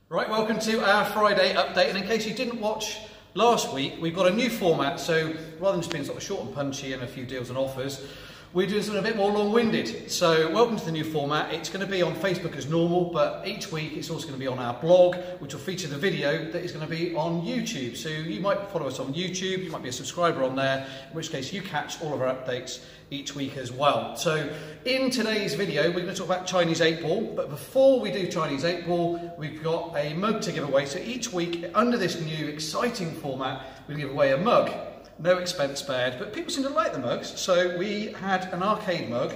Right, welcome to our Friday update, and in case you didn't watch last week, we've got a new format, so rather than just being sort of short and punchy and a few deals and offers, we're doing something a bit more long-winded. So welcome to the new format. It's going to be on Facebook as normal, but each week it's also going to be on our blog, which will feature the video that is going to be on YouTube. So you might follow us on YouTube, you might be a subscriber on there, in which case you catch all of our updates each week as well. So in today's video, we're going to talk about Chinese 8-ball, but before we do Chinese 8-ball, we've got a mug to give away. So each week, under this new exciting format, we give away a mug. No expense spared, but people seem to like the mugs. So we had an arcade mug.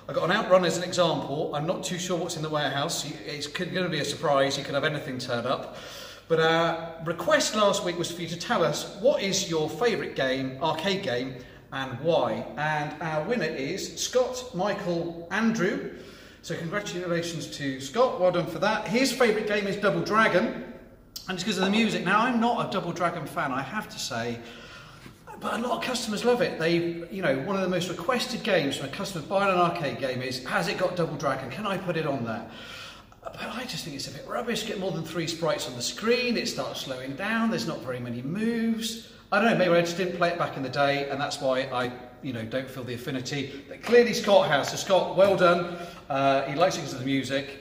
I got an Outrun as an example. I'm not too sure what's in the warehouse. It's going to be a surprise. You could have anything turn up. But our request last week was for you to tell us what is your favourite game, arcade game, and why. And our winner is Scott Michael Andrew. So congratulations to Scott. Well done for that. His favourite game is Double Dragon, and it's because of the music. Now, I'm not a Double Dragon fan, I have to say. But a lot of customers love it. One of the most requested games from a customer buying an arcade game is, has it got Double Dragon? Can I put it on there? But I just think it's a bit rubbish. Get more than 3 sprites on the screen, it starts slowing down, there's not very many moves. I don't know, maybe I just didn't play it back in the day, and that's why I don't feel the affinity. But clearly Scott has. So Scott, well done. He likes it because of the music.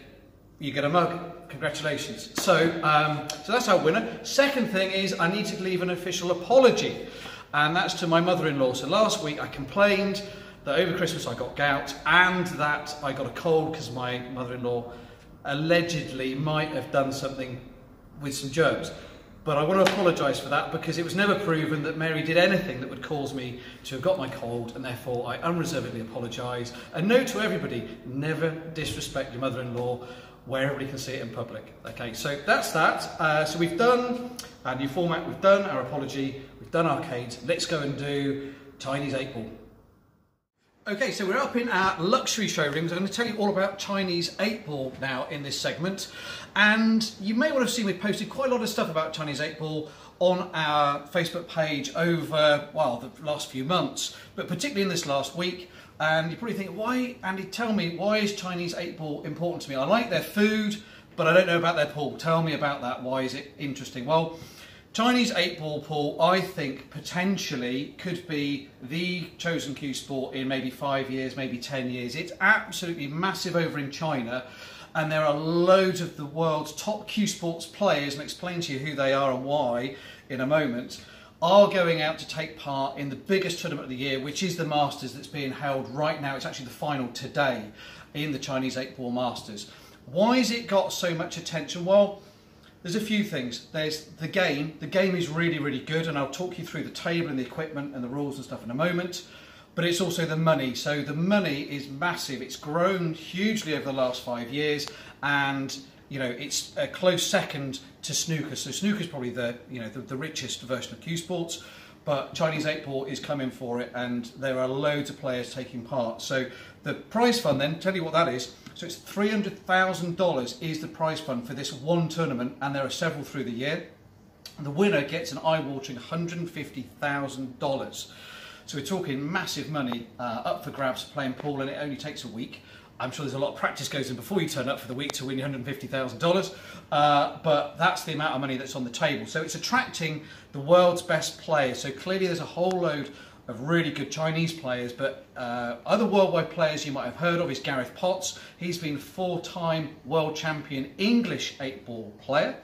You get a mug. Congratulations. So that's our winner. Second thing is I need to leave an official apology. And that's to my mother-in-law. So last week I complained that over Christmas I got gout and that I got a cold because my mother-in-law allegedly might have done something with some germs. But I want to apologise for that because it was never proven that Mary did anything that would cause me to have got my cold, and therefore I unreservedly apologise. And note to everybody, never disrespect your mother-in-law where everybody can see it in public. Okay, so that's that. So we've done our new format, we've done our apology, we've done arcades. Let's go and do Chinese 8-ball. Okay, so we're up in our luxury showrooms. I'm going to tell you all about Chinese 8-ball now in this segment. And you may well have seen we've posted quite a lot of stuff about Chinese 8-ball on our Facebook page over, well, the last few months, but particularly in this last week. And you're probably thinking, why, Andy, tell me, why is Chinese 8-ball important to me? I like their food, but I don't know about their pool. Tell me about that. Why is it interesting? Well, Chinese 8-ball pool, I think, potentially could be the chosen cue sport in maybe 5 years, maybe 10 years. It's absolutely massive over in China, and there are loads of the world's top cue sports players, and I'll explain to you who they are and why in a moment, are going out to take part in the biggest tournament of the year, which is the Masters that's being held right now. It's actually the final today in the Chinese 8-ball Masters. Why has it got so much attention? Well, there's a few things. There's the game. The game is really, really good, and I'll talk you through the table and the equipment and the rules and stuff in a moment. But it's also the money. So the money is massive. It's grown hugely over the last 5 years, and it's a close second to snooker. So snooker is probably the richest version of cue sports, but Chinese 8-ball is coming for it, and there are loads of players taking part. So the prize fund, then, tell you what that is. So it's $300,000 is the prize fund for this one tournament, and there are several through the year. The winner gets an eye-watering $150,000. So we're talking massive money up for grabs for playing pool, and it only takes a week. I'm sure there's a lot of practice goes in before you turn up for the week to win your $150,000, but that's the amount of money that's on the table. So it's attracting the world's best players. So clearly there's a whole load of really good Chinese players, but other worldwide players you might have heard of is Gareth Potts. He's been 4-time world champion English 8-ball player.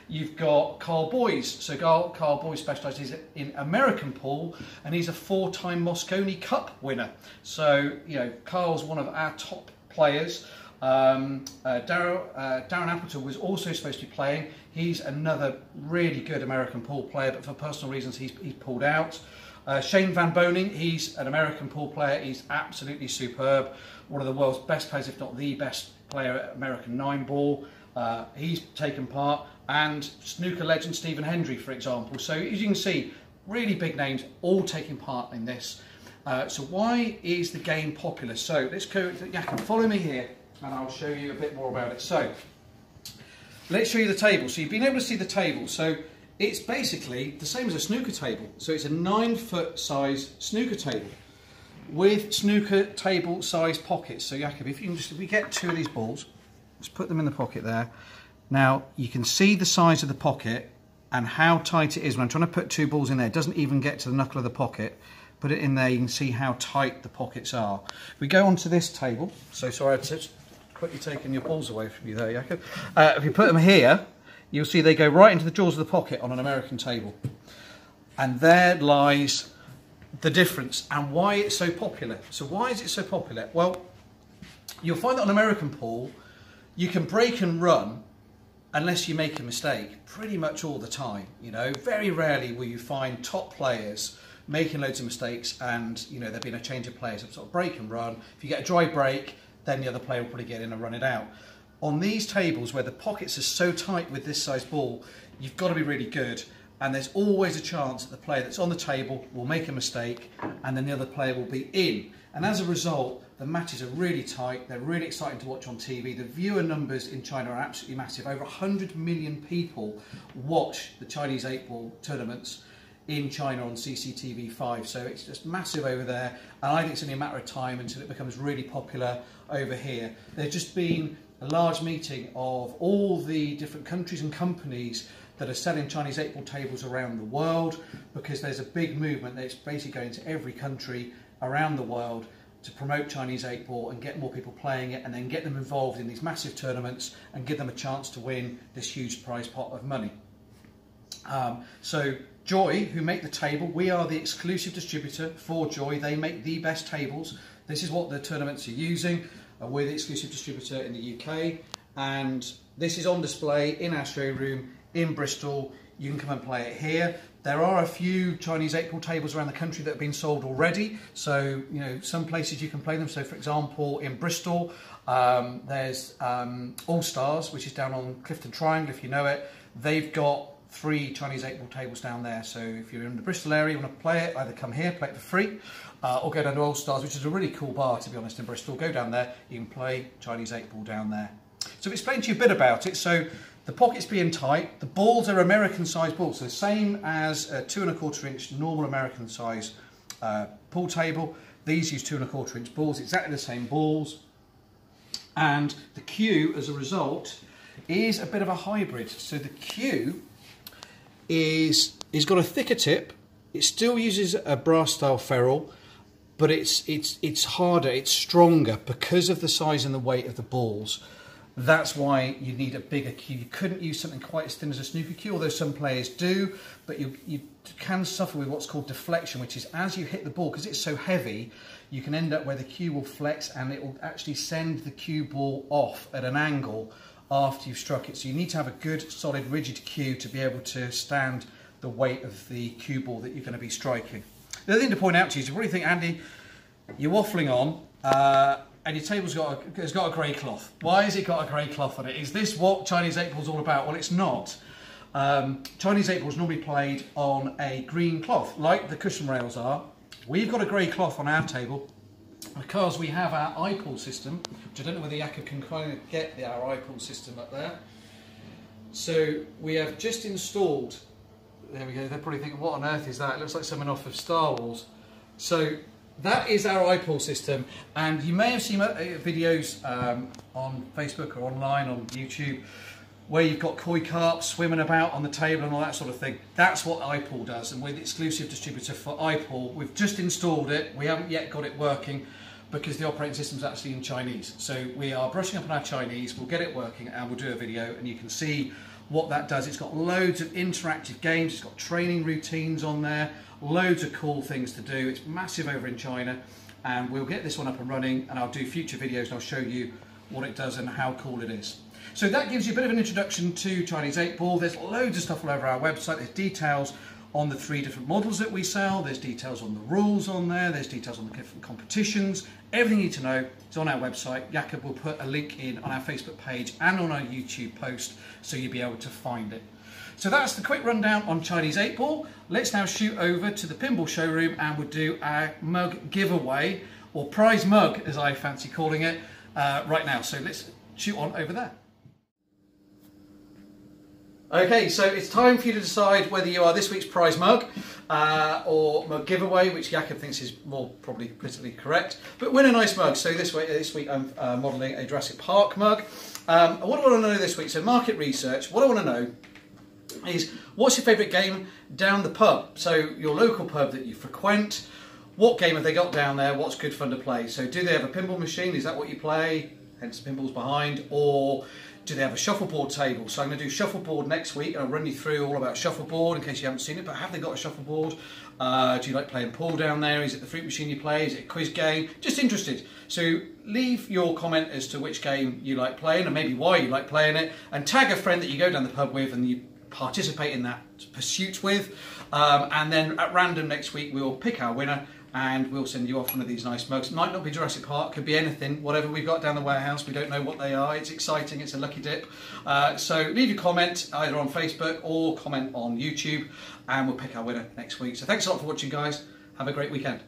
You've got Carl Boyes. So Carl Boyes specialises in American pool, and he's a 4-time Moscone Cup winner. So, Carl's one of our top players. Darren Appleton was also supposed to be playing. He's another really good American pool player, but for personal reasons he's pulled out. Shane Van Boning, he's an American pool player. He's absolutely superb. One of the world's best players, if not the best player at American 9-ball. He's taken part. And snooker legend Stephen Hendry, for example. So as you can see, really big names all taking part in this. So why is the game popular? So let's go, follow me here and I'll show you a bit more about it. So let's show you the table. So you've been able to see the table. So it's basically the same as a snooker table. So it's a 9-foot size snooker table with snooker table size pockets. So Jakob, if we get 2 of these balls, just put them in the pocket there. Now you can see the size of the pocket and how tight it is. When I'm trying to put two balls in there, it doesn't even get to the knuckle of the pocket. Put it in there, you can see how tight the pockets are. We go onto this table. So sorry, I've just quickly taken your balls away from you there, Jakob. If you put them here, you'll see they go right into the jaws of the pocket on an American table. And there lies the difference and why it's so popular. So why is it so popular? Well, you'll find that on American pool, you can break and run unless you make a mistake pretty much all the time. You know, very rarely will you find top players making loads of mistakes and, you know, there being a change of players, sort of break and run. If you get a dry break, then the other player will probably get in and run it out. On these tables where the pockets are so tight with this size ball, you've got to be really good, and there's always a chance that the player that's on the table will make a mistake and then the other player will be in. And as a result, the matches are really tight, they're really exciting to watch on TV. The viewer numbers in China are absolutely massive. Over 100 million people watch the Chinese 8-ball tournaments in China on CCTV5, so it's just massive over there, and I think it's only a matter of time until it becomes really popular over here. There's just been a large meeting of all the different countries and companies that are selling Chinese 8-ball tables around the world, because there's a big movement that's basically going to every country around the world to promote Chinese 8-ball and get more people playing it, and then get them involved in these massive tournaments and give them a chance to win this huge prize pot of money. So Joy, who make the table, we are the exclusive distributor for Joy. They make the best tables. This is what the tournaments are using. We're the exclusive distributor in the UK, and this is on display in our showroom in Bristol. You can come and play it here. There are a few Chinese 8-ball tables around the country that have been sold already, so you know, some places you can play them. So for example, in Bristol, there's All Stars, which is down on Clifton Triangle, if you know it. They've got 3 Chinese 8-ball tables down there, so if you're in the Bristol area, you want to play it, either come here, play it for free, or go down to All Stars, which is a really cool bar, to be honest, in Bristol. Go down there, you can play Chinese 8-ball down there. So I've explained to you a bit about it. So the pockets being tight, the balls are American size balls, so the same as a 2 1/4 inch normal American size pool table. These use 2 1/4 inch balls, exactly the same balls, and the cue as a result is a bit of a hybrid. So the cue is got a thicker tip. It still uses a brass style ferrule, but it's harder, it's stronger because of the size and the weight of the balls. That's why you need a bigger cue. You couldn't use something quite as thin as a snooker cue, although some players do, but you can suffer with what's called deflection, which is as you hit the ball, because it's so heavy, you can end up where the cue will flex and it will actually send the cue ball off at an angle after you've struck it. So you need to have a good, solid, rigid cue to be able to stand the weight of the cue ball that you're going to be striking. The other thing to point out to you is you probably think, Andy, you're waffling on, and your table's got a grey cloth. Why has it got a grey cloth on it? Is this what Chinese 8-ball is all about? Well, it's not. Chinese 8-ball is normally played on a green cloth, like the cushion rails are. We've got a grey cloth on our table because we have our iPool system, which I don't know whether Jakob can kind of get our iPool system up there. So we have just installed, there we go, they're probably thinking, what on earth is that? It looks like something off of Star Wars. So that is our iPool system, and you may have seen videos on Facebook or online on YouTube where you've got koi carp swimming about on the table and all that sort of thing. That's what iPool does, and we're the exclusive distributor for iPool. We've just installed it. We haven't yet got it working because the operating system is actually in Chinese. So we are brushing up on our Chinese. We'll get it working and we'll do a video, and you can see what that does. It's got loads of interactive games. It's got training routines on there, loads of cool things to do. It's massive over in China, and we'll get this one up and running, and I'll do future videos and I'll show you what it does and how cool it is. So that gives you a bit of an introduction to Chinese 8-ball. There's loads of stuff all over our website. There's details on the 3 different models that we sell. There's details on the rules on there. There's details on the different competitions. Everything you need to know is on our website. Jakob will put a link in on our Facebook page and on our YouTube post, so you'll be able to find it. So that's the quick rundown on Chinese 8-ball. Let's now shoot over to the pinball showroom and we'll do our mug giveaway, or prize mug as I fancy calling it, right now. So let's shoot on over there. Okay, so it's time for you to decide whether you are this week's prize mug or mug giveaway, which Jakob thinks is more probably politically correct. But win a nice mug. So this week I'm modelling a Jurassic Park mug. What do I want to know this week? So market research, what I want to know is what's your favourite game down the pub? So your local pub that you frequent, what game have they got down there? What's good fun to play? So do they have a pinball machine? Is that what you play? Hence the pinball's behind. Or do they have a shuffleboard table? So I'm going to do shuffleboard next week, and I'll run you through all about shuffleboard in case you haven't seen it. But have they got a shuffleboard? Do you like playing pool down there? Is it the fruit machine you play? Is it a quiz game? Just interested. So leave your comment as to which game you like playing and maybe why you like playing it, and tag a friend that you go down the pub with and you participate in that pursuit with. And then at random next week we'll pick our winner and we'll send you off one of these nice mugs. It might not be Jurassic Park, could be anything, whatever we've got down the warehouse. We don't know what they are. It's exciting, it's a lucky dip. So leave your comment either on Facebook or comment on YouTube and we'll pick our winner next week. So thanks a lot for watching, guys. Have a great weekend.